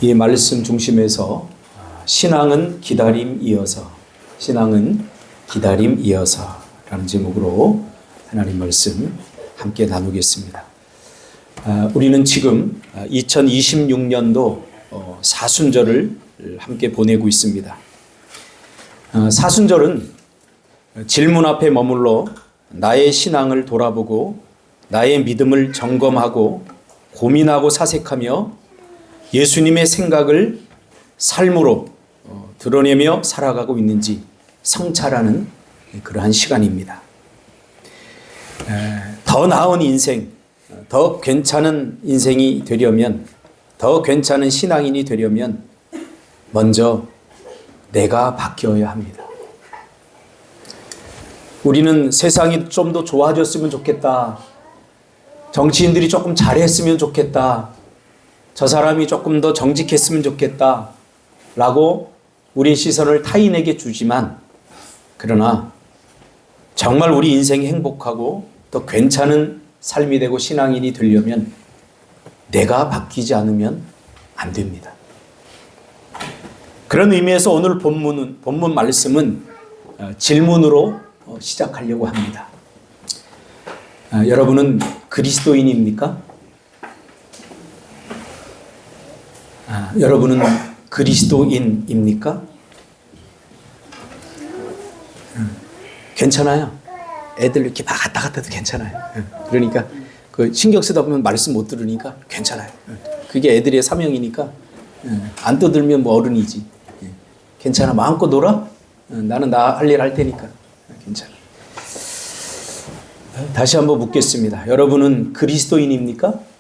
이 말씀 중심에서 신앙은 기다림 이어서 라는 제목으로 하나님 말씀 함께 나누겠습니다. 우리는 지금 2026년도 사순절을 함께 보내고 있습니다. 사순절은 질문 앞에 머물러 나의 신앙을 돌아보고 나의 믿음을 점검하고 고민하고 사색하며 예수님의 생각을 삶으로 드러내며 살아가고 있는지 성찰하는 그러한 시간입니다. 더 나은 인생, 더 괜찮은 인생이 되려면, 더 괜찮은 신앙인이 되려면 먼저 내가 바뀌어야 합니다. 우리는 세상이 좀 더 좋아졌으면 좋겠다. 정치인들이 조금 잘했으면 좋겠다. 저 사람이 조금 더 정직했으면 좋겠다. 라고 우리의 시선을 타인에게 주지만, 그러나 정말 우리 인생이 행복하고 더 괜찮은 삶이 되고 신앙인이 되려면 내가 바뀌지 않으면 안 됩니다. 그런 의미에서 오늘 본문 말씀은 질문으로 시작하려고 합니다. 여러분은 그리스도인입니까? 여러분은 그리스도인입니까? 괜찮아요. 애들 이렇게 막 갔다 갔다 해도 괜찮아요. 그러니까 그 신경 쓰다 보면 말씀 못 들으니까 괜찮아요. 그게 애들의 사명이니까 안 떠들면 뭐 어른이지. 괜찮아. 마음껏 놀아. 나는 나 할 일 할 테니까 괜찮아. 다시 한번 묻겠습니다. 여러분은 그리스도인입니까?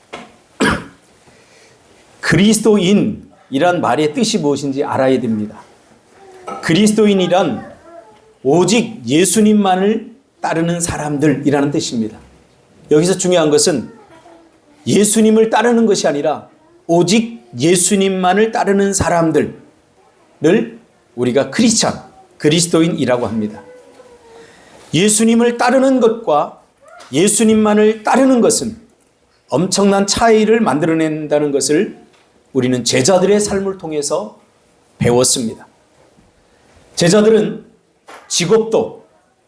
그리스도인이란 말의 뜻이 무엇인지 알아야 됩니다. 그리스도인이란 오직 예수님만을 따르는 사람들이라는 뜻입니다. 여기서 중요한 것은 예수님을 따르는 것이 아니라 오직 예수님만을 따르는 사람들을 우리가 크리스찬, 그리스도인이라고 합니다. 예수님을 따르는 것과 예수님만을 따르는 것은 엄청난 차이를 만들어낸다는 것을 우리는 제자들의 삶을 통해서 배웠습니다. 제자들은 직업도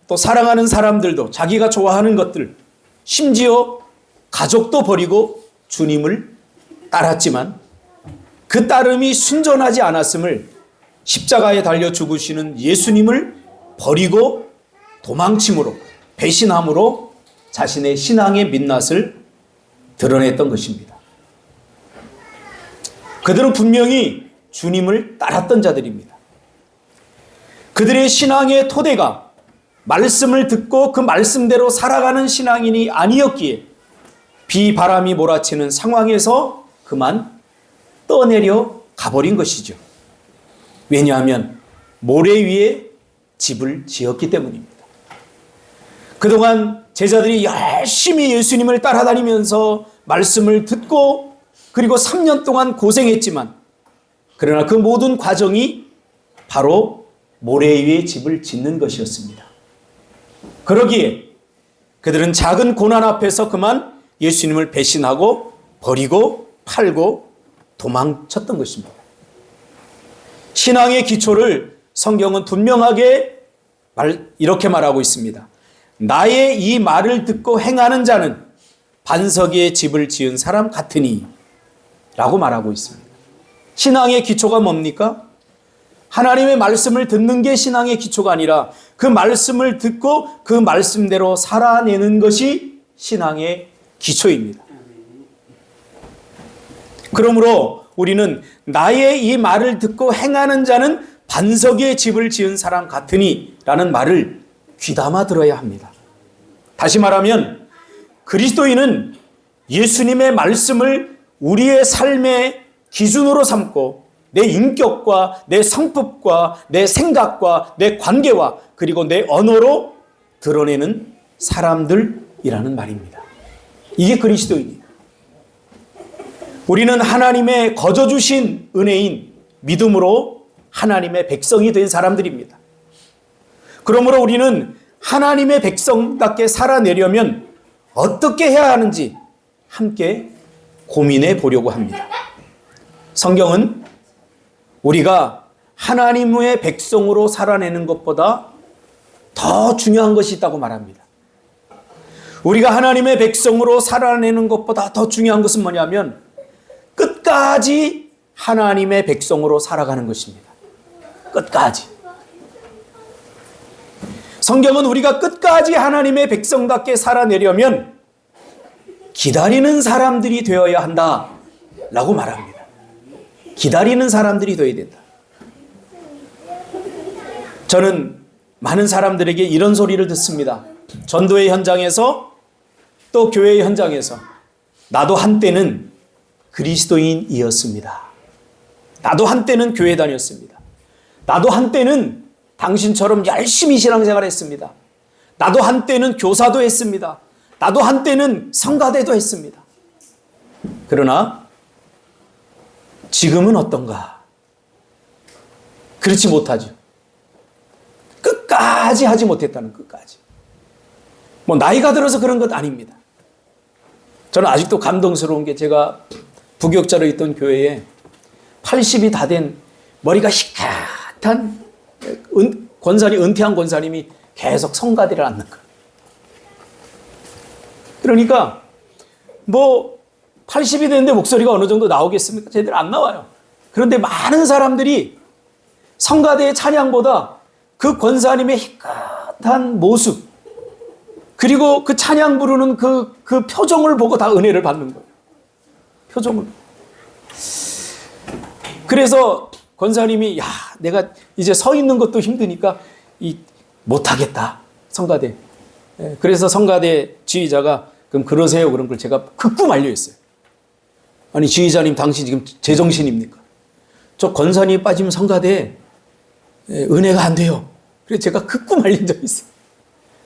또 사랑하는 사람들도 자기가 좋아하는 것들, 심지어 가족도 버리고 주님을 따랐지만 그 따름이 순전하지 않았음을 십자가에 달려 죽으시는 예수님을 버리고 도망침으로, 배신함으로 자신의 신앙의 민낯을 드러냈던 것입니다. 그들은 분명히 주님을 따랐던 자들입니다. 그들의 신앙의 토대가 말씀을 듣고 그 말씀대로 살아가는 신앙인이 아니었기에 비바람이 몰아치는 상황에서 그만 떠내려 가버린 것이죠. 왜냐하면 모래 위에 집을 지었기 때문입니다. 그동안 제자들이 열심히 예수님을 따라다니면서 말씀을 듣고 그리고 3년 동안 고생했지만, 그러나 그 모든 과정이 바로 모래 위에 집을 짓는 것이었습니다. 그러기에 그들은 작은 고난 앞에서 그만 예수님을 배신하고 버리고 팔고 도망쳤던 것입니다. 신앙의 기초를 성경은 분명하게 이렇게 말하고 있습니다. 나의 이 말을 듣고 행하는 자는 반석 위에 집을 지은 사람 같으니 라고 말하고 있습니다. 신앙의 기초가 뭡니까? 하나님의 말씀을 듣는 게 신앙의 기초가 아니라 그 말씀을 듣고 그 말씀대로 살아내는 것이 신앙의 기초입니다. 그러므로 우리는 나의 이 말을 듣고 행하는 자는 반석 위에 집을 지은 사람 같으니 라는 말을 귀담아 들어야 합니다. 다시 말하면 그리스도인은 예수님의 말씀을 우리의 삶의 기준으로 삼고 내 인격과 내 성품과 내 생각과 내 관계와 그리고 내 언어로 드러내는 사람들이라는 말입니다. 이게 그리스도인이에요. 우리는 하나님의 거저 주신 은혜인 믿음으로 하나님의 백성이 된 사람들입니다. 그러므로 우리는 하나님의 백성답게 살아내려면 어떻게 해야 하는지 함께 고민해 보려고 합니다. 성경은 우리가 하나님의 백성으로 살아내는 것보다 더 중요한 것이 있다고 말합니다. 우리가 하나님의 백성으로 살아내는 것보다 더 중요한 것은 뭐냐면 끝까지 하나님의 백성으로 살아가는 것입니다. 끝까지. 성경은 우리가 끝까지 하나님의 백성답게 살아내려면 기다리는 사람들이 되어야 한다라고 말합니다. 기다리는 사람들이 되어야 된다. 저는 많은 사람들에게 이런 소리를 듣습니다. 전도의 현장에서 또 교회의 현장에서 나도 한때는 그리스도인이었습니다. 나도 한때는 교회 다녔습니다. 나도 한때는 당신처럼 열심히 신앙생활 했습니다. 나도 한때는 교사도 했습니다. 나도 한때는 성가대도 했습니다. 그러나 지금은 어떤가? 그렇지 못하죠. 끝까지 하지 못했다는 끝까지. 뭐 나이가 들어서 그런 것 아닙니다. 저는 아직도 감동스러운 게 제가 부교육자로 있던 교회에 80이 다 된 머리가 희끗한 은퇴한 권사님이 계속 성가대를 앉는 거예요. 그러니까 뭐 80이 됐는데 목소리가 어느 정도 나오겠습니까? 제대로 안 나와요. 그런데 많은 사람들이 성가대의 찬양보다 그 권사님의 희끗한 모습 그리고 그 찬양 부르는 그 표정을 보고 다 은혜를 받는 거예요. 표정을. 그래서 권사님이 야 내가 이제 서 있는 것도 힘드니까 못하겠다. 성가대. 그래서 성가대 지휘자가 그럼 그러세요. 그런 걸 제가 극구 만류했어요. 아니 지휘자님 당신 지금 제정신입니까? 저 권사님이 빠지면 성가대에 은혜가 안 돼요. 그래서 제가 극구 말린 적이 있어요.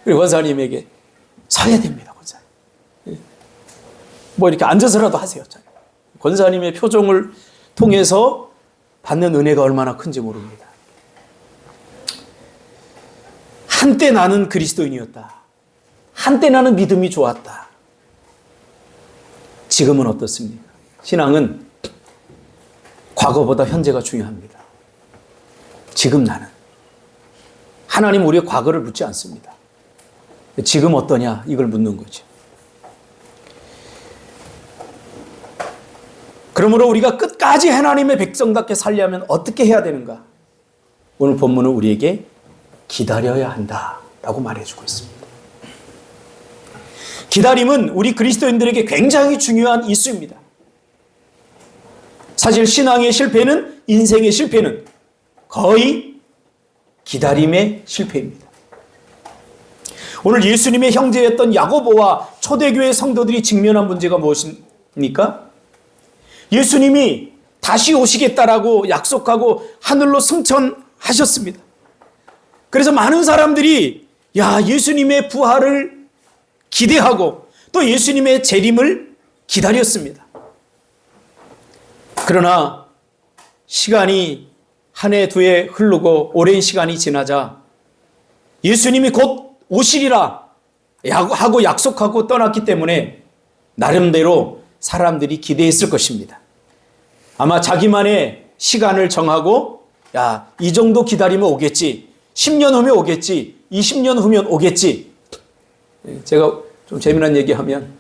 그리고 권사님에게 서야 됩니다. 권사님. 뭐 이렇게 앉아서라도 하세요. 권사님의 표정을 통해서 받는 은혜가 얼마나 큰지 모릅니다. 한때 나는 그리스도인이었다. 한때 나는 믿음이 좋았다. 지금은 어떻습니까? 신앙은 과거보다 현재가 중요합니다. 지금 나는. 하나님 우리의 과거를 묻지 않습니다. 지금 어떠냐 이걸 묻는 거죠. 그러므로 우리가 끝까지 하나님의 백성답게 살려면 어떻게 해야 되는가? 오늘 본문은 우리에게 기다려야 한다라고 말해주고 있습니다. 기다림은 우리 그리스도인들에게 굉장히 중요한 이수입니다. 사실 신앙의 실패는 인생의 실패는 거의 기다림의 실패입니다. 오늘 예수님의 형제였던 야고보와 초대교회 성도들이 직면한 문제가 무엇입니까? 예수님이 다시 오시겠다라고 약속하고 하늘로 승천하셨습니다. 그래서 많은 사람들이 예수님의 부활을 기대하고 또 예수님의 재림을 기다렸습니다. 그러나 시간이 한 해, 두 해 흐르고 오랜 시간이 지나자 예수님이 곧 오시리라 하고 약속하고 떠났기 때문에 나름대로 사람들이 기대했을 것입니다. 아마 자기만의 시간을 정하고 이 정도 기다리면 오겠지. 10년 후면 오겠지. 20년 후면 오겠지. 제가 좀 재미난 얘기하면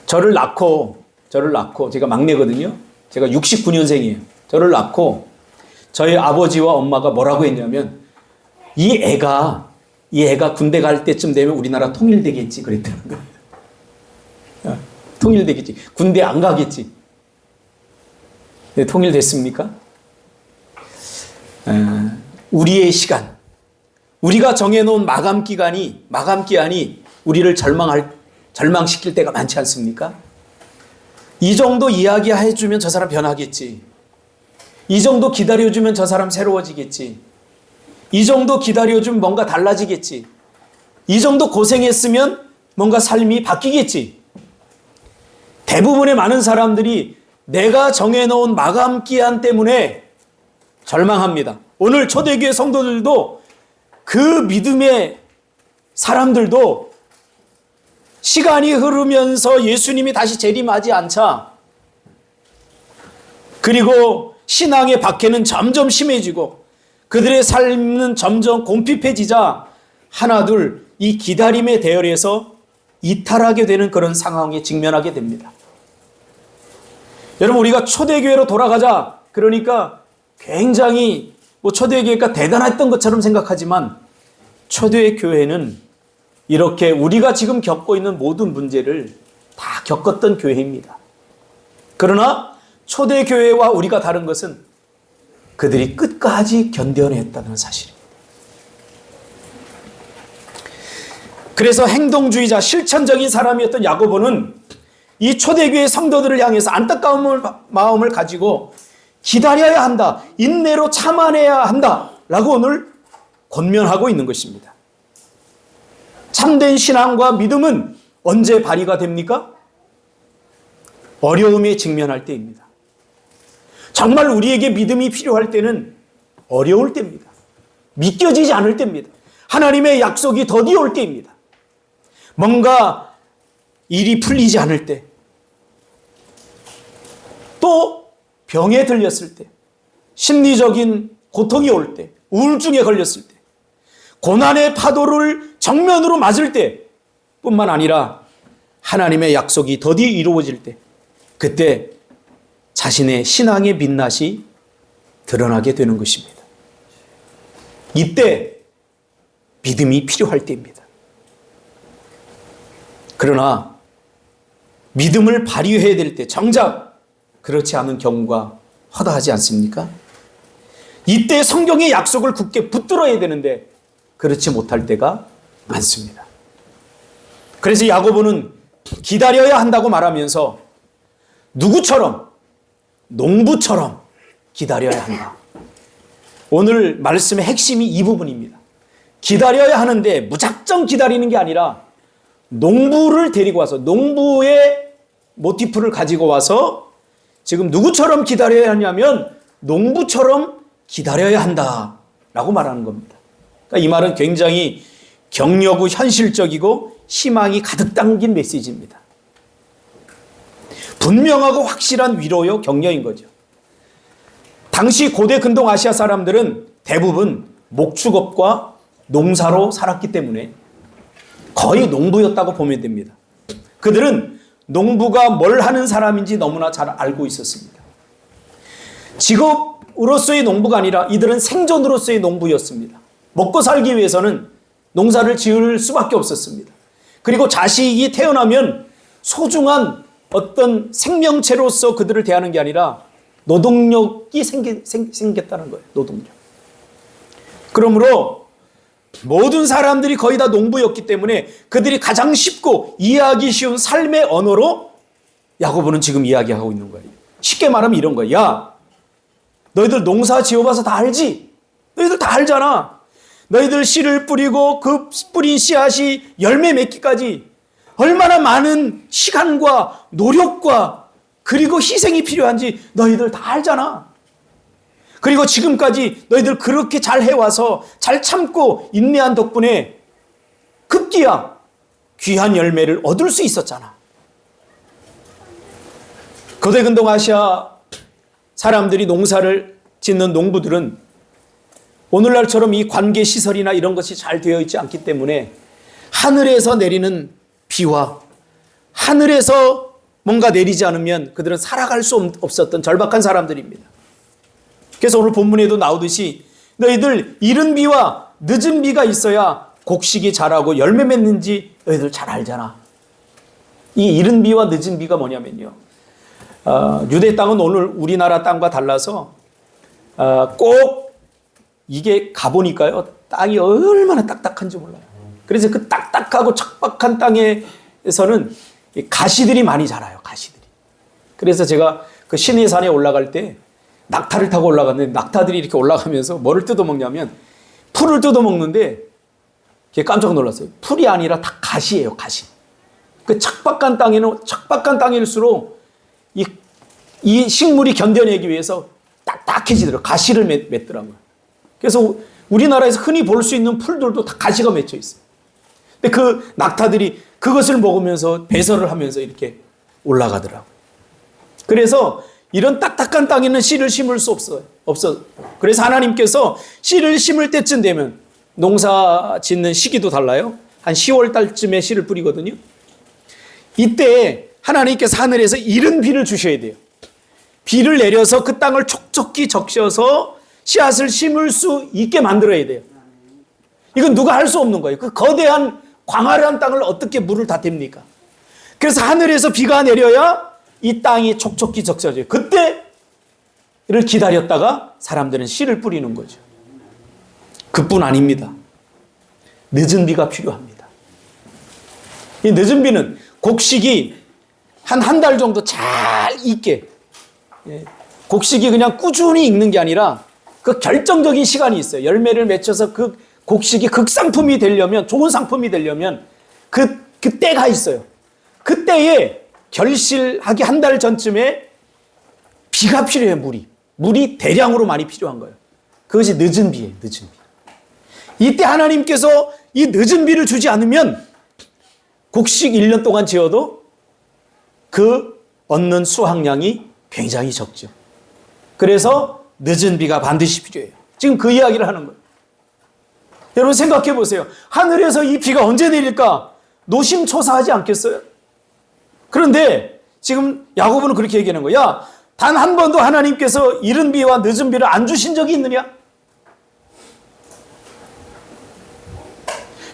저를 낳고 제가 막내거든요. 제가 69년생이에요. 저를 낳고 저희 아버지와 엄마가 뭐라고 했냐면 이 애가 군대 갈 때쯤 되면 우리나라 통일되겠지 그랬다는 거예요. 통일되겠지. 군대 안 가겠지. 네, 통일됐습니까? 우리의 시간, 우리가 정해놓은 마감 기한이 우리를 절망시킬 때가 많지 않습니까? 이 정도 이야기해주면 저 사람 변하겠지. 이 정도 기다려주면 저 사람 새로워지겠지. 이 정도 기다려주면 뭔가 달라지겠지. 이 정도 고생했으면 뭔가 삶이 바뀌겠지. 대부분의 많은 사람들이 내가 정해놓은 마감 기한 때문에 절망합니다. 오늘 초대교회 성도들도 그 믿음의 사람들도 시간이 흐르면서 예수님이 다시 재림하지 않자 그리고 신앙의 박해는 점점 심해지고 그들의 삶은 점점 곰핍해지자 하나둘 이 기다림의 대열에서 이탈하게 되는 그런 상황에 직면하게 됩니다. 여러분, 우리가 초대교회로 돌아가자 그러니까 굉장히 초대교회가 대단했던 것처럼 생각하지만 초대교회는 이렇게 우리가 지금 겪고 있는 모든 문제를 다 겪었던 교회입니다. 그러나 초대교회와 우리가 다른 것은 그들이 끝까지 견뎌냈다는 사실입니다. 그래서 행동주의자, 실천적인 사람이었던 야고보는 이 초대교회 성도들을 향해서 안타까운 마음을 가지고 기다려야 한다, 인내로 참아내야 한다 라고 오늘 권면하고 있는 것입니다. 참된 신앙과 믿음은 언제 발휘가 됩니까? 어려움에 직면할 때입니다. 정말 우리에게 믿음이 필요할 때는 어려울 때입니다. 믿겨지지 않을 때입니다. 하나님의 약속이 더디 올 때입니다. 뭔가 일이 풀리지 않을 때, 또 병에 들렸을 때, 심리적인 고통이 올 때, 우울증에 걸렸을 때, 고난의 파도를 정면으로 맞을 때 뿐만 아니라 하나님의 약속이 더디 이루어질 때, 그때 자신의 신앙의 민낯이 드러나게 되는 것입니다. 이때 믿음이 필요할 때입니다. 그러나 믿음을 발휘해야 될 때 정작 그렇지 않은 경우가 허다하지 않습니까? 이때 성경의 약속을 굳게 붙들어야 되는데 그렇지 못할 때가 많습니다. 그래서 야고보는 기다려야 한다고 말하면서 누구처럼? 농부처럼 기다려야 한다. 오늘 말씀의 핵심이 이 부분입니다. 기다려야 하는데 무작정 기다리는 게 아니라 농부를 데리고 와서 농부의 모티프를 가지고 와서 지금 누구처럼 기다려야 하냐면 농부처럼 기다려야 한다라고 말하는 겁니다. 그러니까 이 말은 굉장히 격려고 현실적이고 희망이 가득 담긴 메시지입니다. 분명하고 확실한 위로요, 격려인 거죠. 당시 고대 근동 아시아 사람들은 대부분 목축업과 농사로 살았기 때문에 거의 농부였다고 보면 됩니다. 그들은 농부가 뭘 하는 사람인지 너무나 잘 알고 있었습니다. 직업으로서의 농부가 아니라 이들은 생존으로서의 농부였습니다. 먹고 살기 위해서는 농사를 지을 수밖에 없었습니다. 그리고 자식이 태어나면 소중한 어떤 생명체로서 그들을 대하는 게 아니라 노동력이 생겼다는 거예요. 노동력. 그러므로 모든 사람들이 거의 다 농부였기 때문에 그들이 가장 쉽고 이해하기 쉬운 삶의 언어로 야고보는 지금 이야기하고 있는 거예요. 쉽게 말하면 이런 거예요. 야, 너희들 농사 지어봐서 다 알지? 너희들 다 알잖아. 너희들 씨를 뿌리고 그 뿌린 씨앗이 열매 맺기까지 얼마나 많은 시간과 노력과 그리고 희생이 필요한지 너희들 다 알잖아. 그리고 지금까지 너희들 그렇게 잘 해와서 잘 참고 인내한 덕분에 급기야 귀한 열매를 얻을 수 있었잖아. 고대 근동 아시아 사람들이 농사를 짓는 농부들은 오늘날처럼 이 관계 시설이나 이런 것이 잘 되어 있지 않기 때문에 하늘에서 내리는 비와 하늘에서 뭔가 내리지 않으면 그들은 살아갈 수 없었던 절박한 사람들입니다. 그래서 오늘 본문에도 나오듯이 너희들 이른 비와 늦은 비가 있어야 곡식이 자라고 열매 맺는지 너희들 잘 알잖아. 이 이른 비와 늦은 비가 뭐냐면요. 유대 땅은 오늘 우리나라 땅과 달라서 꼭 이게 가보니까요. 땅이 얼마나 딱딱한지 몰라요. 그래서 그 딱딱하고 척박한 땅에서는 가시들이 많이 자라요. 가시들이. 그래서 제가 그 신해산에 올라갈 때 낙타를 타고 올라갔는데 낙타들이 이렇게 올라가면서 뭐를 뜯어먹냐면 풀을 뜯어먹는데 깜짝 놀랐어요. 풀이 아니라 다 가시예요. 가시. 그 척박한 땅에는 척박한 땅일수록 이 식물이 견뎌내기 위해서 딱딱해지더라고요. 가시를 맺더라고요. 그래서 우리나라에서 흔히 볼 수 있는 풀들도 다 가시가 맺혀 있어요. 근데 그 낙타들이 그것을 먹으면서 배설을 하면서 이렇게 올라가더라고요. 그래서 이런 딱딱한 땅에는 씨를 심을 수 없어. 그래서 하나님께서 씨를 심을 때쯤 되면, 농사 짓는 시기도 달라요. 한 10월 달쯤에 씨를 뿌리거든요. 이때 하나님께서 하늘에서 이른 비를 주셔야 돼요. 비를 내려서 그 땅을 촉촉히 적셔서 씨앗을 심을 수 있게 만들어야 돼요. 이건 누가 할 수 없는 거예요. 그 거대한 광활한 땅을 어떻게 물을 다 댑니까? 그래서 하늘에서 비가 내려야 이 땅이 촉촉히 적셔져요. 그때를 기다렸다가 사람들은 씨를 뿌리는 거죠. 그뿐 아닙니다. 늦은 비가 필요합니다. 이 늦은 비는 곡식이 한 달 정도 잘 익게, 곡식이 그냥 꾸준히 익는 게 아니라 그 결정적인 시간이 있어요. 열매를 맺혀서 그 곡식이 극상품이 되려면, 좋은 상품이 되려면 그 때가 있어요. 그 때에 결실하기 한 달 전쯤에 비가 필요해요. 물이 대량으로 많이 필요한 거예요. 그것이 늦은 비예요. 늦은 비. 이때 하나님께서 이 늦은 비를 주지 않으면 곡식 1년 동안 지어도 그 얻는 수확량이 굉장히 적죠. 그래서 늦은 비가 반드시 필요해요. 지금 그 이야기를 하는 거예요. 여러분 생각해 보세요. 하늘에서 이 비가 언제 내릴까? 노심초사하지 않겠어요? 그런데 지금 야고보는 그렇게 얘기하는 거야. 야, 단 한 번도 하나님께서 이른 비와 늦은 비를 안 주신 적이 있느냐?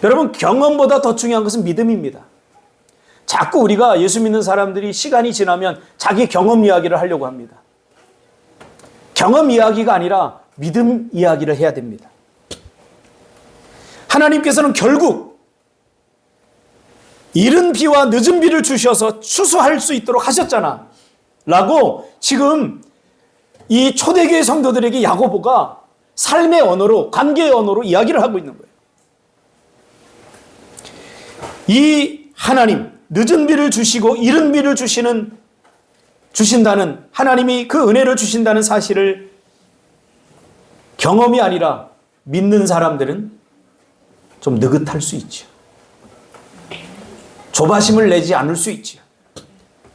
여러분, 경험보다 더 중요한 것은 믿음입니다. 자꾸 우리가 예수 믿는 사람들이 시간이 지나면 자기 경험 이야기를 하려고 합니다. 경험 이야기가 아니라 믿음 이야기를 해야 됩니다. 하나님께서는 결국 이른 비와 늦은 비를 주셔서 추수할 수 있도록 하셨잖아 라고 지금 이 초대교회 성도들에게 야고보가 삶의 언어로, 관계의 언어로 이야기를 하고 있는 거예요. 이 하나님, 늦은 비를 주시고 이른 비를 주신다는, 하나님이 그 은혜를 주신다는 사실을 경험이 아니라 믿는 사람들은 좀 느긋할 수 있죠. 조바심을 내지 않을 수 있죠.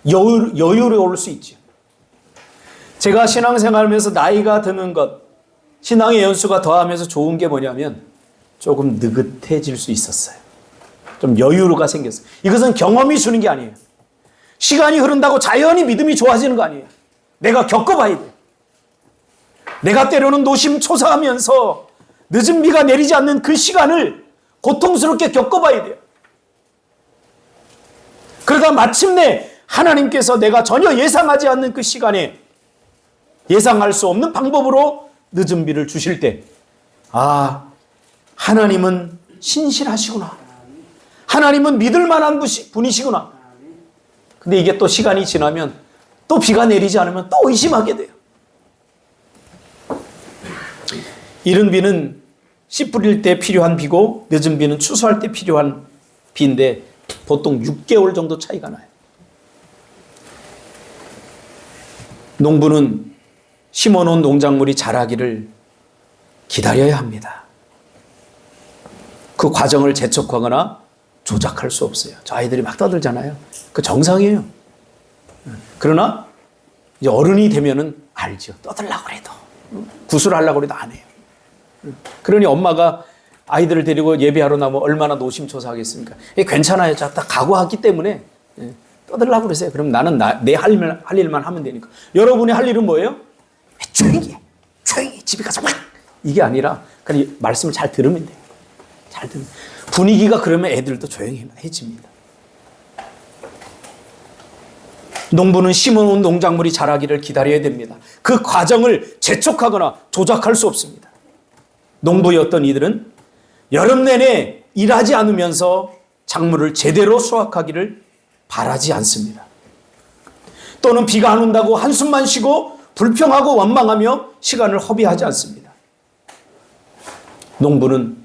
여유로울 수 있죠. 제가 신앙생활하면서 나이가 드는 것, 신앙의 연수가 더하면서 좋은 게 뭐냐면 조금 느긋해질 수 있었어요. 좀 여유가 생겼어요. 이것은 경험이 주는 게 아니에요. 시간이 흐른다고 자연히 믿음이 좋아지는 거 아니에요. 내가 겪어봐야 돼요. 내가 때로는 노심초사하면서 늦은 비가 내리지 않는 그 시간을 고통스럽게 겪어봐야 돼요. 그러다 마침내 하나님께서 내가 전혀 예상하지 않는 그 시간에 예상할 수 없는 방법으로 늦은 비를 주실 때, 아, 하나님은 신실하시구나. 하나님은 믿을 만한 분이시구나. 근데 이게 또 시간이 지나면 또 비가 내리지 않으면 또 의심하게 돼요. 이른 비는 씨 뿌릴 때 필요한 비고 늦은 비는 추수할 때 필요한 비인데 보통 6개월 정도 차이가 나요. 농부는 심어놓은 농작물이 자라기를 기다려야 합니다. 그 과정을 재촉하거나 조작할 수 없어요. 저 아이들이 막 떠들잖아요. 그 정상이에요. 그러나 이제 어른이 되면은 알죠. 떠들려고 그래도, 구술하려고 그래도 안 해요. 그러니 엄마가 아이들을 데리고 예배하러 나면 얼마나 노심초사하겠습니까? 괜찮아요. 자, 딱 각오하기 때문에 떠들려고 그러세요. 그럼 나는 내 할 일만 하면 되니까. 여러분이 할 일은 뭐예요? 조용히 집에 가서 막, 이게 아니라 그냥 말씀을 잘 들으면 돼요. 잘 들으면. 분위기가 그러면 애들도 조용해집니다. 농부는 심어놓은 농작물이 자라기를 기다려야 됩니다. 그 과정을 재촉하거나 조작할 수 없습니다. 농부였던 이들은 여름 내내 일하지 않으면서 작물을 제대로 수확하기를 바라지 않습니다. 또는 비가 안 온다고 한숨만 쉬고 불평하고 원망하며 시간을 허비하지 않습니다. 농부는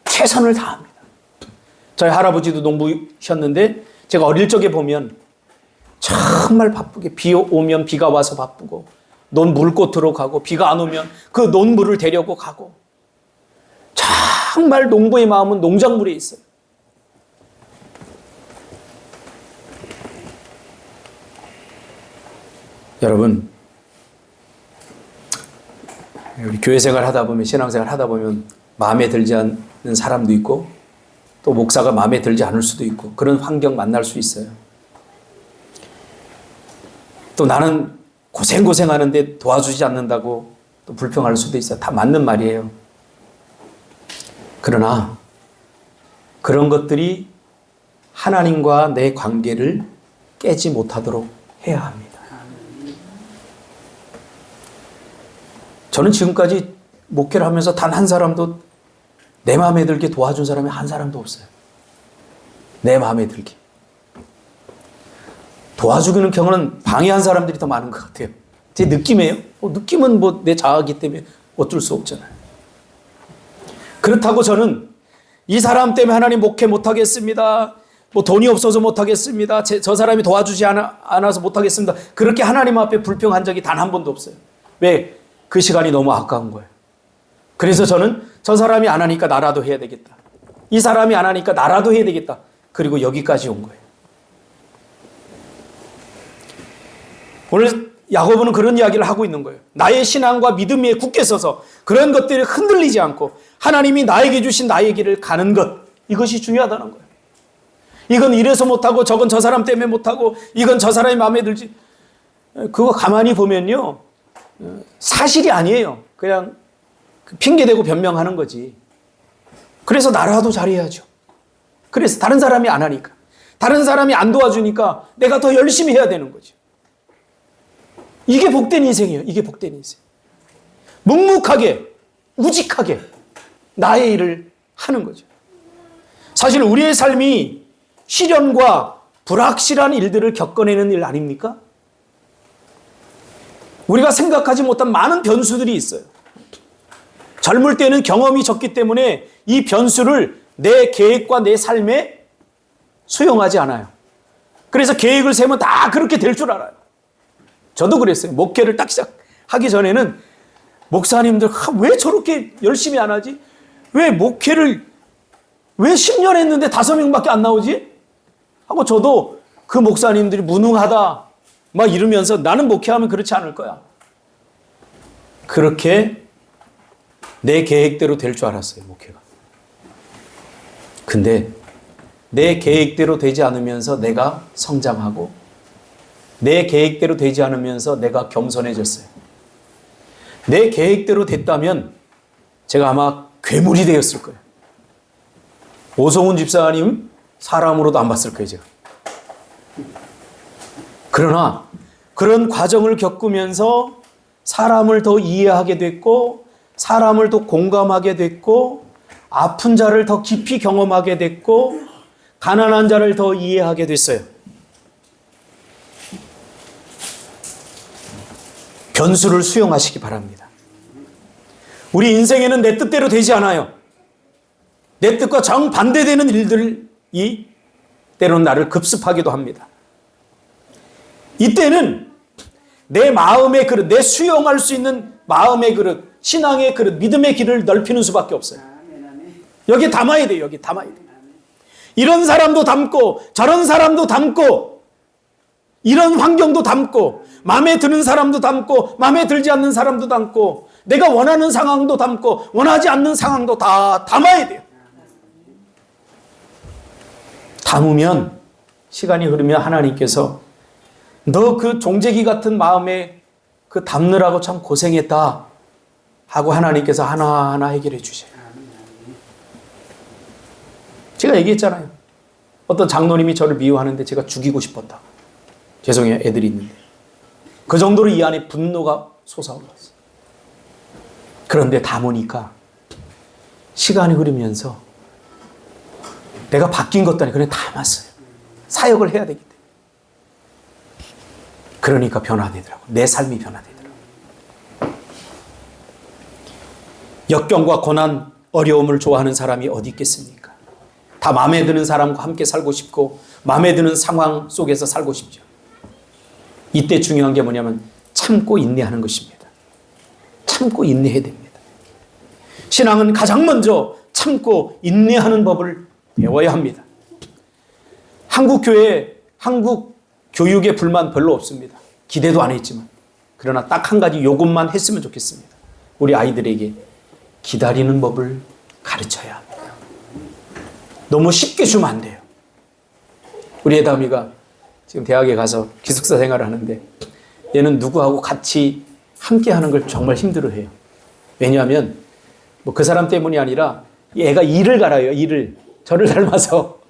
최선을 다합니다. 저희 할아버지도 농부셨는데 제가 어릴 적에 보면 정말 바쁘게, 비 오면 비가 와서 바쁘고, 논물 꽃으로 가고, 비가 안 오면 그 논물을 데려고 가고, 정말 농부의 마음은 농작물에 있어요. 여러분, 우리 교회 생활 하다 보면, 신앙생활 하다 보면 마음에 들지 않는 사람도 있고 또 목사가 마음에 들지 않을 수도 있고 그런 환경 만날 수 있어요. 또 나는 고생하는데 도와주지 않는다고 또 불평할 수도 있어요. 다 맞는 말이에요. 그러나 그런 것들이 하나님과 내 관계를 깨지 못하도록 해야 합니다. 저는 지금까지 목회를 하면서 단 한 사람도 내 마음에 들게 도와준 사람이 한 사람도 없어요. 내 마음에 들게. 도와주기는 경우는 방해한 사람들이 더 많은 것 같아요. 제 느낌이에요. 느낌은 뭐 내 자아이기 때문에 어쩔 수 없잖아요. 그렇다고 저는 이 사람 때문에 하나님 목회 못하겠습니다. 뭐 돈이 없어서 못하겠습니다. 저 사람이 도와주지 않아서 못하겠습니다. 그렇게 하나님 앞에 불평한 적이 단 한 번도 없어요. 왜? 그 시간이 너무 아까운 거예요. 그래서 저는 저 사람이 안 하니까 나라도 해야 되겠다. 이 사람이 안 하니까 나라도 해야 되겠다. 그리고 여기까지 온 거예요. 오늘 야고보는 그런 이야기를 하고 있는 거예요. 나의 신앙과 믿음 위에 굳게 서서 그런 것들이 흔들리지 않고 하나님이 나에게 주신 나의 길을 가는 것, 이것이 중요하다는 거예요. 이건 이래서 못하고 저건 저 사람 때문에 못하고 이건 저 사람이 마음에 들지. 그거 가만히 보면요. 사실이 아니에요. 그냥 핑계대고 변명하는 거지. 그래서 나라도 잘해야죠. 그래서 다른 사람이 안 하니까. 다른 사람이 안 도와주니까 내가 더 열심히 해야 되는 거죠. 이게 복된 인생이에요. 이게 복된 인생. 묵묵하게, 우직하게 나의 일을 하는 거죠. 사실 우리의 삶이 시련과 불확실한 일들을 겪어내는 일 아닙니까? 우리가 생각하지 못한 많은 변수들이 있어요. 젊을 때는 경험이 적기 때문에 이 변수를 내 계획과 내 삶에 수용하지 않아요. 그래서 계획을 세우면 다 그렇게 될 줄 알아요. 저도 그랬어요. 목회를 딱 시작하기 전에는 목사님들 왜 저렇게 열심히 안 하지? 왜 목회를 왜 10년 했는데 5명밖에 안 나오지? 하고 저도 그 목사님들이 무능하다 막 이러면서 나는 목회하면 그렇지 않을 거야. 그렇게 내 계획대로 될 줄 알았어요, 목회가. 근데 내 계획대로 되지 않으면서 내가 성장하고 내 계획대로 되지 않으면서 내가 겸손해졌어요. 내 계획대로 됐다면 제가 아마 괴물이 되었을 거예요. 오성훈 집사님 사람으로도 안 봤을 거예요, 제가. 그러나 그런 과정을 겪으면서 사람을 더 이해하게 됐고 사람을 더 공감하게 됐고 아픈 자를 더 깊이 경험하게 됐고 가난한 자를 더 이해하게 됐어요. 변수를 수용하시기 바랍니다. 우리 인생에는 내 뜻대로 되지 않아요. 내 뜻과 정반대되는 일들이 때로는 나를 급습하기도 합니다. 이때는 내 마음의 그릇, 내 수용할 수 있는 마음의 그릇, 신앙의 그릇, 믿음의 길을 넓히는 수밖에 없어요. 여기 담아야 돼요. 여기 담아야 돼요. 이런 사람도 담고 저런 사람도 담고 이런 환경도 담고 마음에 드는 사람도 담고 마음에 들지 않는 사람도 담고 내가 원하는 상황도 담고 원하지 않는 상황도 다 담아야 돼요. 담으면 시간이 흐르면 하나님께서 너 그 종재기 같은 마음에 그 담느라고 참 고생했다 하고 하나님께서 하나하나 해결해 주세요. 제가 얘기했잖아요. 어떤 장로님이 저를 미워하는데 제가 죽이고 싶었다. 죄송해요. 애들이 있는데. 그 정도로 이 안에 분노가 솟아올랐어요. 그런데 담으니까 시간이 흐르면서 내가 바뀐 것도 아니고 그냥 담았어요. 사역을 해야 되기 때문에. 그러니까 변화되더라고요. 내 삶이 변화되더라고요. 역경과 고난, 어려움을 좋아하는 사람이 어디 있겠습니까? 다 마음에 드는 사람과 함께 살고 싶고 마음에 드는 상황 속에서 살고 싶죠. 이때 중요한 게 뭐냐면 참고 인내하는 것입니다. 참고 인내해야 됩니다. 신앙은 가장 먼저 참고 인내하는 법을 배워야 합니다. 한국 교회, 한국 교육에 불만 별로 없습니다. 기대도 안 했지만. 그러나 딱 한 가지 요것만 했으면 좋겠습니다. 우리 아이들에게 기다리는 법을 가르쳐야 합니다. 너무 쉽게 주면 안 돼요. 우리 애담이가 지금 대학에 가서 기숙사 생활을 하는데 얘는 누구하고 같이 함께 하는 걸 정말 힘들어해요. 왜냐하면 뭐 그 사람 때문이 아니라 얘가 일을 갈아요. 일을. 저를 닮아서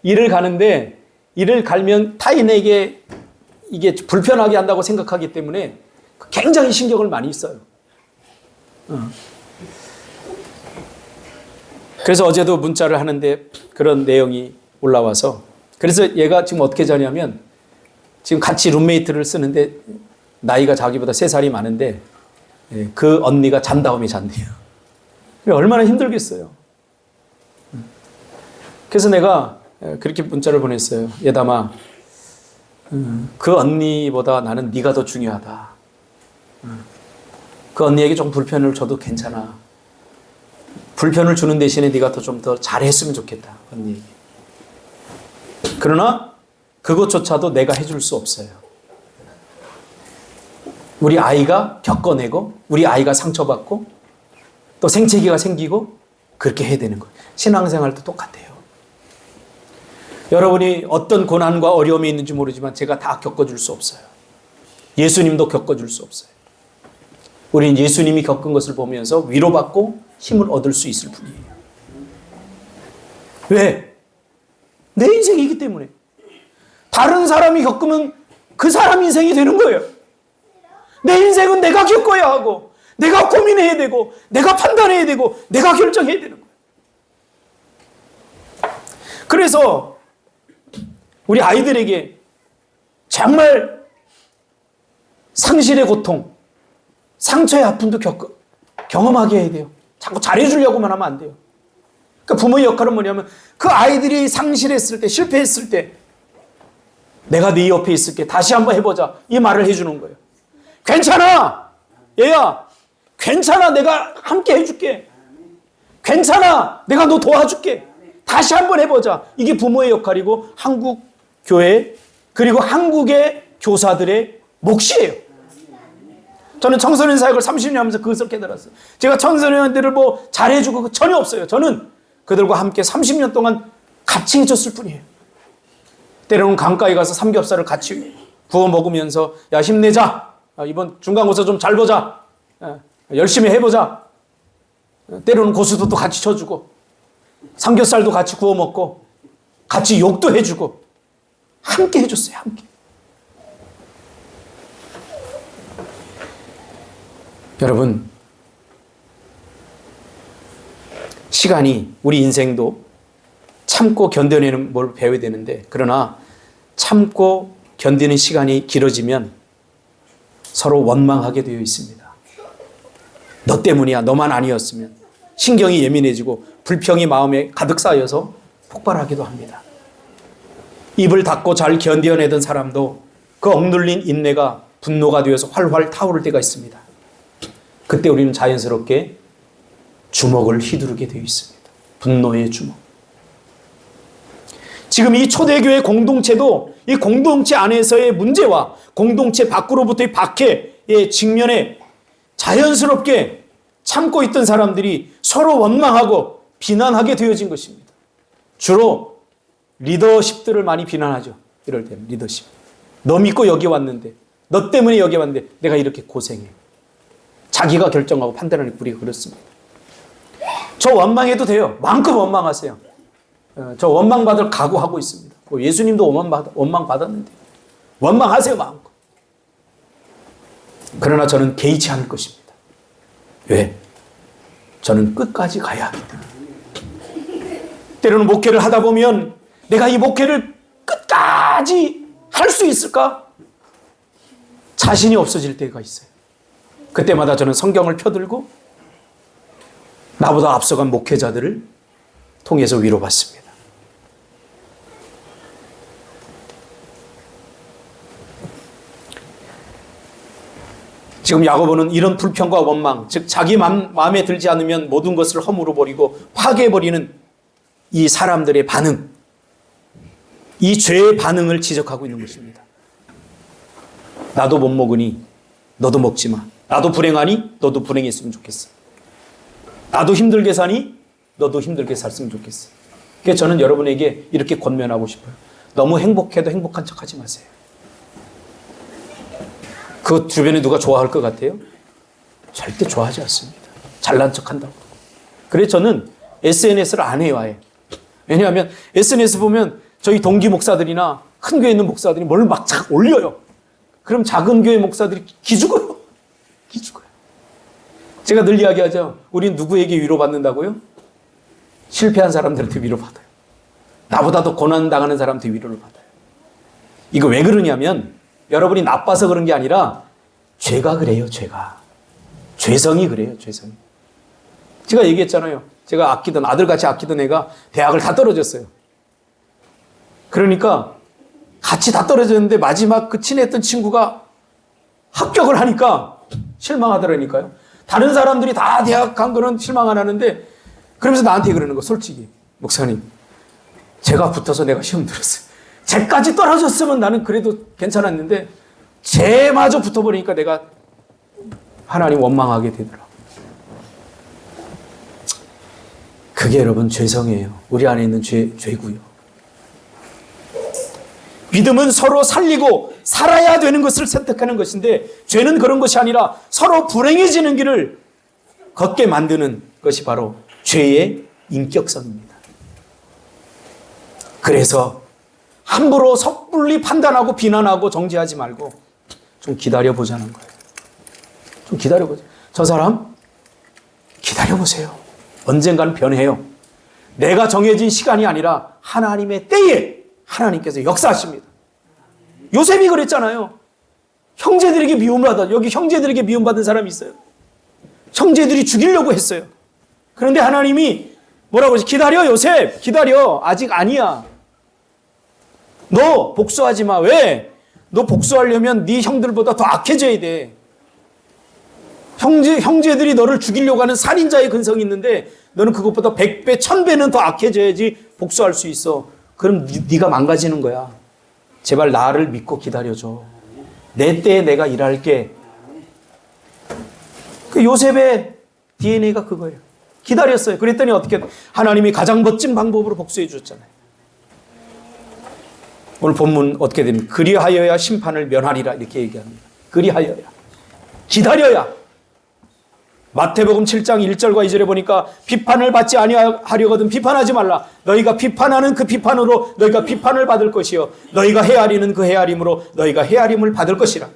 일을 가는데 일을 갈면 타인에게 이게 불편하게 한다고 생각하기 때문에 굉장히 신경을 많이 써요. 그래서 어제도 문자를 하는데 그런 내용이 올라와서 그래서 얘가 지금 어떻게 자냐면 지금 같이 룸메이트를 쓰는데 나이가 자기보다 3살이 많은데 그 언니가 잔 다음에 잔대요. 얼마나 힘들겠어요. 그래서 내가 그렇게 문자를 보냈어요. 예담아, 그 언니보다 나는 네가 더 중요하다. 그 언니에게 좀 불편을 줘도 괜찮아. 불편을 주는 대신에 네가 좀 더 잘했으면 좋겠다. 언니에게. 그러나 그것조차도 내가 해줄 수 없어요. 우리 아이가 겪어내고 우리 아이가 상처받고 또 생채기가 생기고 그렇게 해야 되는 거예요. 신앙생활도 똑같아요. 여러분이 어떤 고난과 어려움이 있는지 모르지만 제가 다 겪어줄 수 없어요. 예수님도 겪어줄 수 없어요. 우리는 예수님이 겪은 것을 보면서 위로받고 힘을 얻을 수 있을 뿐이에요. 왜? 내 인생이기 때문에. 다른 사람이 겪으면 그 사람 인생이 되는 거예요. 내 인생은 내가 겪어야 하고 내가 고민해야 되고 내가 판단해야 되고 내가 결정해야 되는 거예요. 그래서 우리 아이들에게 정말 상실의 고통, 상처의 아픔도 경험하게 해야 돼요. 자꾸 잘해주려고만 하면 안 돼요. 그러니까 부모의 역할은 뭐냐면 그 아이들이 상실했을 때, 실패했을 때 내가 네 옆에 있을게. 다시 한번 해보자. 이 말을 해주는 거예요. 괜찮아. 얘야. 괜찮아. 내가 함께 해줄게. 괜찮아. 내가 너 도와줄게. 다시 한번 해보자. 이게 부모의 역할이고 한국 교회 그리고 한국의 교사들의 몫이에요. 저는 청소년 사역을 30년 하면서 그것을 깨달았어요. 제가 청소년들을 뭐 잘해주고 전혀 없어요. 저는 그들과 함께 30년 동안 같이 해줬을 뿐이에요. 때로는 강가에 가서 삼겹살을 같이 구워 먹으면서 야 힘내자. 이번 중간고사 좀 잘 보자. 열심히 해보자. 때로는 고수도 같이 쳐주고 삼겹살도 같이 구워 먹고 같이 욕도 해주고 함께 해줬어요. 함께. 여러분, 시간이 우리 인생도 참고 견뎌내는 뭘 배워야 되는데 그러나 참고 견디는 시간이 길어지면 서로 원망하게 되어 있습니다. 너 때문이야. 너만 아니었으면. 신경이 예민해지고 불평이 마음에 가득 쌓여서 폭발하기도 합니다. 입을 닫고 잘 견뎌내던 사람도 그 억눌린 인내가 분노가 되어서 활활 타오를 때가 있습니다. 그때 우리는 자연스럽게 주먹을 휘두르게 되어 있습니다. 분노의 주먹. 지금 이 초대교회 공동체도 이 공동체 안에서의 문제와 공동체 밖으로부터의 박해의 직면에 자연스럽게 참고 있던 사람들이 서로 원망하고 비난하게 되어진 것입니다. 주로 리더십들을 많이 비난하죠. 이럴 때는 리더십. 너 믿고 여기 왔는데 너 때문에 여기 왔는데 내가 이렇게 고생해. 자기가 결정하고 판단하는 우리가 그렇습니다. 저 원망해도 돼요. 마음껏 원망하세요. 저 원망받을 각오하고 있습니다. 예수님도 원망받았는데 원망하세요. 마음껏. 그러나 저는 개의치 않을 것입니다. 왜? 저는 끝까지 가야 하기 때문에. 때로는 목회를 하다 보면 내가 이 목회를 끝까지 할 수 있을까? 자신이 없어질 때가 있어요. 그때마다 저는 성경을 펴들고 나보다 앞서간 목회자들을 통해서 위로받습니다. 지금 야고보는 이런 불평과 원망, 즉 자기 마음에 들지 않으면 모든 것을 허물어 버리고 파괴해버리는 이 사람들의 반응, 이 죄의 반응을 지적하고 있는 것입니다. 나도 못 먹으니 너도 먹지 마. 나도 불행하니 너도 불행했으면 좋겠어. 나도 힘들게 사니 너도 힘들게 살았으면 좋겠어. 그래서 저는 여러분에게 이렇게 권면하고 싶어요. 너무 행복해도 행복한 척 하지 마세요. 그 주변에 누가 좋아할 것 같아요? 절대 좋아하지 않습니다. 잘난 척 한다고. 그래서 저는 SNS를 안 해요, 아예. 왜냐하면 SNS 보면 저희 동기 목사들이나 큰 교회 있는 목사들이 뭘 막 올려요. 그럼 작은 교회 목사들이 기죽어요. 기죽어요. 제가 늘 이야기하죠. 우린 누구에게 위로받는다고요? 실패한 사람들한테 위로받아요. 나보다 더 고난당하는 사람한테 위로를 받아요. 이거 왜 그러냐면 여러분이 나빠서 그런 게 아니라 죄가 그래요, 죄가. 죄성이 그래요, 죄성이. 제가 얘기했잖아요. 제가 아끼던, 아들같이 아끼던 애가 대학을 다 떨어졌어요. 그러니까 같이 다 떨어졌는데 마지막 그 친했던 친구가 합격을 하니까 실망하더라니까요. 다른 사람들이 다 대학 간 거는 실망 안 하는데 그러면서 나한테 그러는 거, 솔직히. 목사님, 제가 붙어서 내가 시험 들었어요. 쟤까지 떨어졌으면 나는 그래도 괜찮았는데 쟤마저 붙어버리니까 내가 하나님 원망하게 되더라. 그게 여러분 죄성이에요. 우리 안에 있는 죄고요. 믿음은 서로 살리고 살아야 되는 것을 선택하는 것인데 죄는 그런 것이 아니라 서로 불행해지는 길을 걷게 만드는 것이 바로 죄의 인격성입니다. 그래서 함부로 섣불리 판단하고 비난하고 정죄하지 말고 좀 기다려보자는 거예요. 좀 기다려보세요. 저 사람 기다려보세요. 언젠가는 변해요. 내가 정해진 시간이 아니라 하나님의 때에 하나님께서 역사하십니다. 요셉이 그랬잖아요. 형제들에게 미움을 하다. 여기 형제들에게 미움받은 사람이 있어요. 형제들이 죽이려고 했어요. 그런데 하나님이 뭐라고 그러지? 기다려, 요셉. 기다려. 아직 아니야. 너 복수하지 마. 왜? 너 복수하려면 네 형들보다 더 악해져야 돼. 형제들이 너를 죽이려고 하는 살인자의 근성이 있는데 너는 그것보다 100배, 1000배는 더 악해져야지 복수할 수 있어. 그럼 네가 망가지는 거야. 제발 나를 믿고 기다려줘. 내 때에 내가 일할게. 그 요셉의 DNA가 그거예요. 기다렸어요. 그랬더니 어떻게 하나님이 가장 멋진 방법으로 복수해 주셨잖아요. 오늘 본문 어떻게 됩니까? 그리하여야 심판을 면하리라 이렇게 얘기합니다. 그리하여야. 기다려야. 마태복음 7장 1절과 2절에 보니까 비판을 받지 아니하려거든 비판하지 말라. 너희가 비판하는 그 비판으로 너희가 비판을 받을 것이요 너희가 헤아리는 그 헤아림으로 너희가 헤아림을 받을 것이라.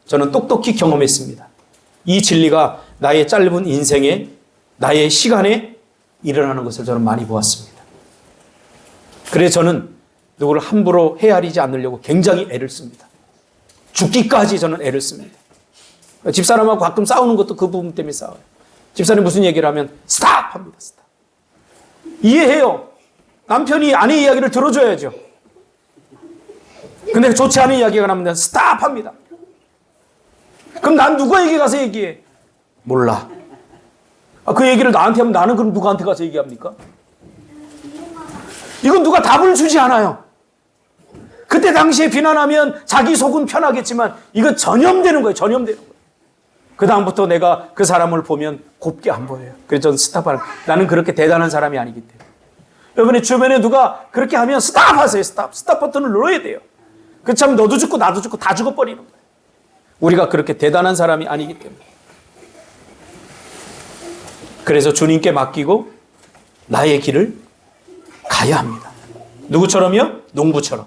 저는 똑똑히 경험했습니다. 이 진리가 나의 짧은 인생에 나의 시간에 일어나는 것을 저는 많이 보았습니다. 그래서 저는 누구를 함부로 헤아리지 않으려고 굉장히 애를 씁니다. 죽기까지 저는 애를 씁니다. 집사람하고 가끔 싸우는 것도 그 부분 때문에 싸워요. 집사람이 무슨 얘기를 하면 스탑! 합니다. 스탑. 이해해요. 남편이 아내 이야기를 들어줘야죠. 근데 좋지 않은 이야기가 나면 스탑! 합니다. 그럼 난 누구에게 가서 얘기해? 몰라. 그 얘기를 나한테 하면 나는 그럼 누구한테 가서 얘기합니까? 이건 누가 답을 주지 않아요. 그때 당시에 비난하면 자기 속은 편하겠지만 이건 전염되는 거예요. 전염되는 거예요. 그 다음부터 내가 그 사람을 보면 곱게 안 보여요. 그래서 저는 스탑하는, 나는 그렇게 대단한 사람이 아니기 때문에. 여러분의 주변에 누가 그렇게 하면 스탑하세요. 스탑. 스탑 버튼을 눌러야 돼요. 그렇지 않으면 너도 죽고 나도 죽고 다 죽어버리는 거예요. 우리가 그렇게 대단한 사람이 아니기 때문에. 그래서 주님께 맡기고 나의 길을 가야 합니다. 누구처럼요? 농부처럼.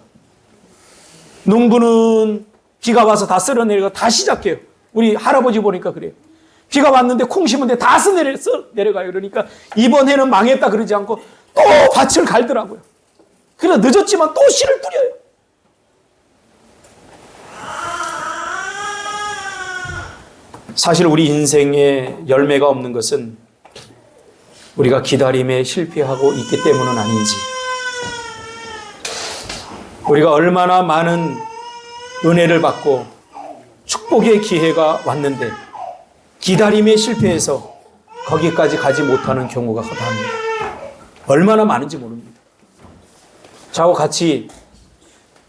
농부는 비가 와서 다 쓸어내리고 다 시작해요. 우리 할아버지 보니까 그래요. 비가 왔는데 콩 심은데 다 내려가요. 그러니까 이번 해는 망했다 그러지 않고 또 밭을 갈더라고요. 그래서 늦었지만 또 씨를 뿌려요. 사실 우리 인생에 열매가 없는 것은 우리가 기다림에 실패하고 있기 때문은 아닌지, 우리가 얼마나 많은 은혜를 받고 축복의 기회가 왔는데 기다림에 실패해서 거기까지 가지 못하는 경우가 허다합니다. 얼마나 많은지 모릅니다. 저하고 같이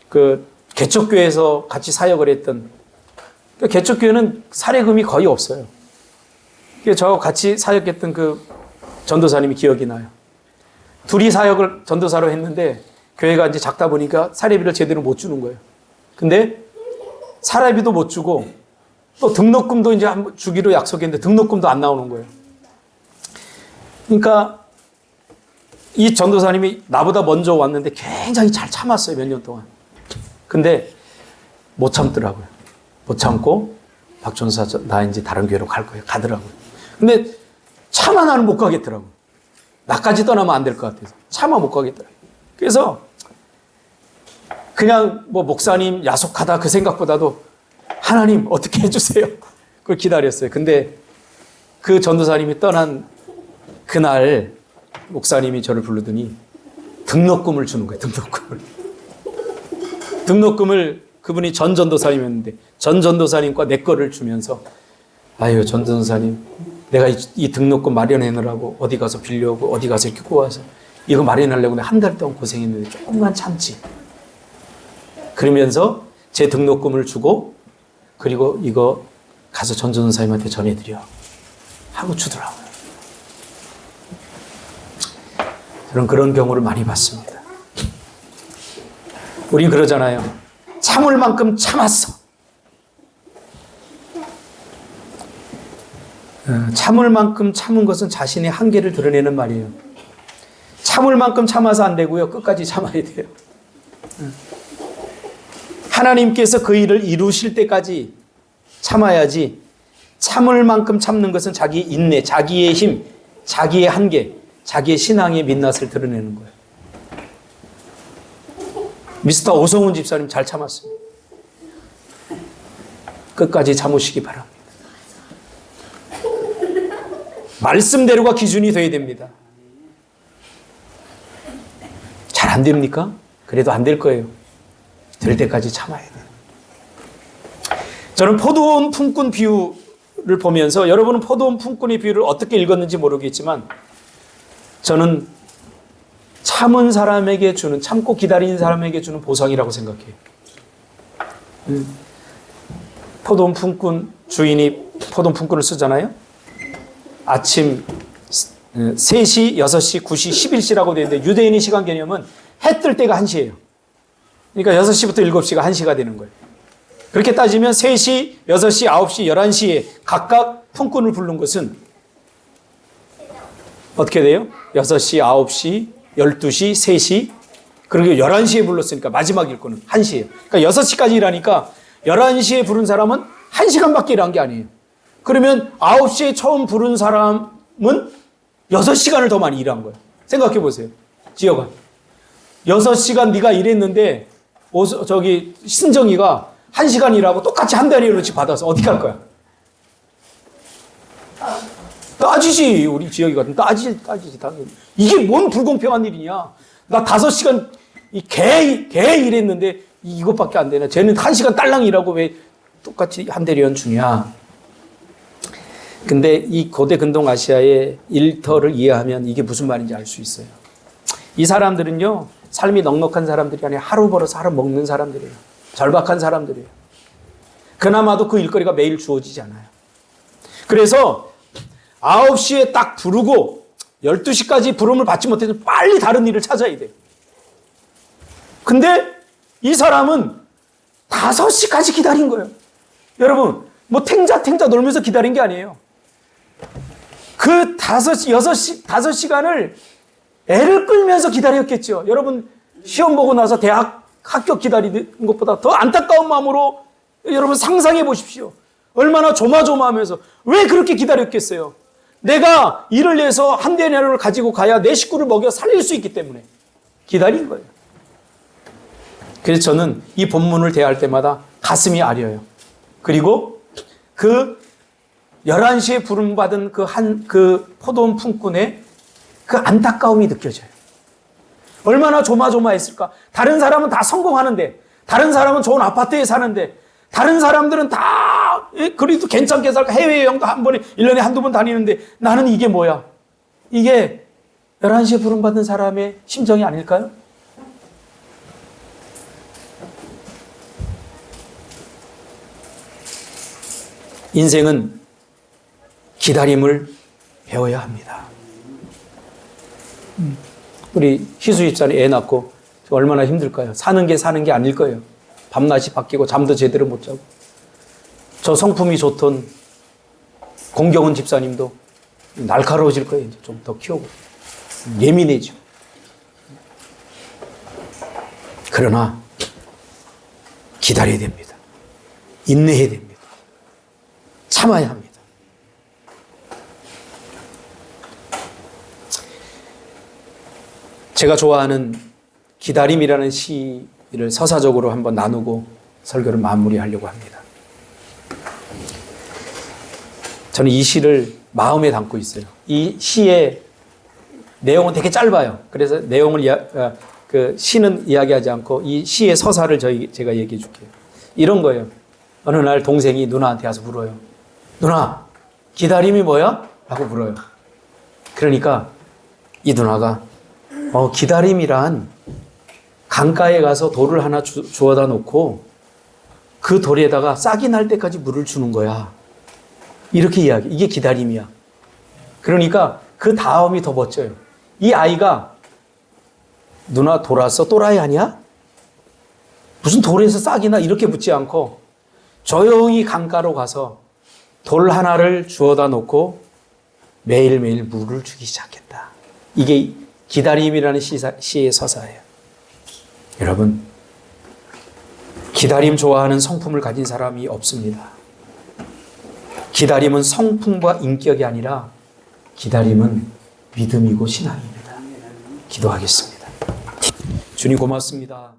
그 개척교회에서 같이 사역을 했던 개척교회는 사례금이 거의 없어요. 저하고 같이 사역했던 그 전도사님이 기억이 나요. 둘이 사역을 전도사로 했는데 교회가 이제 작다 보니까 사례비를 제대로 못 주는 거예요. 근데 사례비도 못 주고 또 등록금도 이제 주기로 약속했는데 등록금도 안 나오는 거예요. 그러니까 이 전도사님이 나보다 먼저 왔는데 굉장히 잘 참았어요. 몇 년 동안. 근데 못 참더라고요. 못 참고 박 전도사 나 이제 다른 교회로 갈 거예요. 가더라고요. 근데 차마 나는 못 가겠더라고요. 나까지 떠나면 안 될 것 같아서. 차마 못 가겠더라고요. 그래서 그냥 뭐 목사님 야속하다 그 생각보다도 하나님 어떻게 해주세요. 그걸 기다렸어요. 근데 그 전도사님이 떠난 그날 목사님이 저를 부르더니 등록금을 주는 거예요. 등록금을 그분이 전 전도사님이었는데 전 전도사님과 내 거를 주면서 아유 전 전도사님 내가 이 등록금 마련해놓으라고 어디 가서 빌려오고 어디 가서 이렇게 꼬아서 이거 마련하려고 내가 한 달 동안 고생했는데 조금만 참지. 그러면서 제 등록금을 주고 그리고 이거 가서 전 전도사님한테 전해드려 하고 주더라고요. 저는 그런 경우를 많이 봤습니다. 우린 그러잖아요. 참을 만큼 참았어. 참을 만큼 참은 것은 자신의 한계를 드러내는 말이에요. 참을 만큼 참아서 안 되고요. 끝까지 참아야 돼요. 하나님께서 그 일을 이루실 때까지 참아야지. 참을 만큼 참는 것은 자기 인내, 자기의 힘, 자기의 한계, 자기의 신앙의 민낯을 드러내는 거예요. 미스터 오성훈 집사님 잘 참았습니다. 끝까지 참으시기 바랍니다. 말씀대로가 기준이 돼야 됩니다. 잘 안 됩니까? 그래도 안 될 거예요. 될 때까지 참아야 돼요. 저는 포도원 품꾼 비유를 보면서 여러분은 포도원 품꾼의 비유를 어떻게 읽었는지 모르겠지만 저는 참은 사람에게 주는, 참고 기다리는 사람에게 주는 보상이라고 생각해요. 포도원 품꾼 주인이 포도원 품꾼을 쓰잖아요. 아침 3시, 6시, 9시, 11시라고 되어 있는데 유대인의 시간 개념은 해 뜰 때가 1시예요. 그러니까 6시부터 7시가 1시가 되는 거예요. 그렇게 따지면 3시, 6시, 9시, 11시에 각각 품꾼을 부른 것은 어떻게 돼요? 6시, 9시, 12시, 3시, 그리고 11시에 불렀으니까 마지막 일꾼은 1시예요. 그러니까 6시까지 일하니까 11시에 부른 사람은 1시간밖에 일한 게 아니에요. 그러면 9시에 처음 부른 사람은 6시간을 더 많이 일한 거예요. 생각해 보세요. 지혁아. 6시간 네가 일했는데 신정이가 1시간 일하고 똑같이 한 달이어치 받아서 어떻게 할 거야? 따지지. 우리 지혁이가 따지지 당연히. 이게 뭔 불공평한 일이냐. 나 5시간 개 일했는데 이것밖에 안 되나. 쟤는 1시간 딸랑 일하고 왜 똑같이 한 달이언 주냐. 근데 이 고대 근동 아시아의 일터를 이해하면 이게 무슨 말인지 알 수 있어요. 이 사람들은요, 삶이 넉넉한 사람들이 아니라 하루 벌어서 하루 먹는 사람들이에요. 절박한 사람들이에요. 그나마도 그 일거리가 매일 주어지지 않아요. 그래서 9시에 딱 부르고 12시까지 부름을 받지 못해서 빨리 다른 일을 찾아야 돼요. 근데 이 사람은 5시까지 기다린 거예요. 여러분, 뭐 탱자 놀면서 기다린 게 아니에요. 그 5시간을 애를 끌면서 기다렸겠죠. 여러분, 시험 보고 나서 대학 합격 기다리는 것보다 더 안타까운 마음으로 여러분 상상해 보십시오. 얼마나 조마조마하면서 왜 그렇게 기다렸겠어요? 내가 일을 내서 한 대나루를 가지고 가야 내 식구를 먹여 살릴 수 있기 때문에 기다린 거예요. 그래서 저는 이 본문을 대할 때마다 가슴이 아려요. 그리고 그 11시에 부름받은 그 포도원 품꾼의 그 안타까움이 느껴져요. 얼마나 조마조마했을까? 다른 사람은 다 성공하는데, 다른 사람은 좋은 아파트에 사는데, 다른 사람들은 다 그래도 괜찮게 살까? 해외여행도 한 번에 1년에 한두 번 다니는데 나는 이게 뭐야? 이게 11시에 부름받은 사람의 심정이 아닐까요? 인생은 기다림을 배워야 합니다. 우리 희수 집사님 애 낳고 얼마나 힘들까요? 사는 게 아닐 거예요. 밤낮이 바뀌고 잠도 제대로 못 자고. 저 성품이 좋던 공경은 집사님도 날카로워질 거예요. 이제 좀 더 키우고. 예민해지고. 그러나 기다려야 됩니다. 인내해야 됩니다. 참아야 합니다. 제가 좋아하는 기다림이라는 시를 서사적으로 한번 나누고 설교를 마무리하려고 합니다. 저는 이 시를 마음에 담고 있어요. 이 시의 내용은 되게 짧아요. 그래서 내용을 그 시는 이야기하지 않고 이 시의 서사를 제가 얘기해 줄게요. 이런 거예요. 어느 날 동생이 누나한테 와서 물어요. 누나, 기다림이 뭐야? 라고 물어요. 그러니까 이 누나가 기다림이란 강가에 가서 돌을 하나 주워다 놓고 그 돌에다가 싹이 날 때까지 물을 주는 거야. 이렇게 이야기. 이게 기다림이야. 그러니까 그 다음이 더 멋져요. 이 아이가 누나 돌았어? 또라이 아니야? 무슨 돌에서 싹이 나? 이렇게 묻지 않고 조용히 강가로 가서 돌 하나를 주워다 놓고 매일매일 물을 주기 시작했다. 이게 기다림이라는 시의 서사예요. 여러분, 기다림 좋아하는 성품을 가진 사람이 없습니다. 기다림은 성품과 인격이 아니라 기다림은 믿음이고 신앙입니다. 기도하겠습니다. 주님 고맙습니다.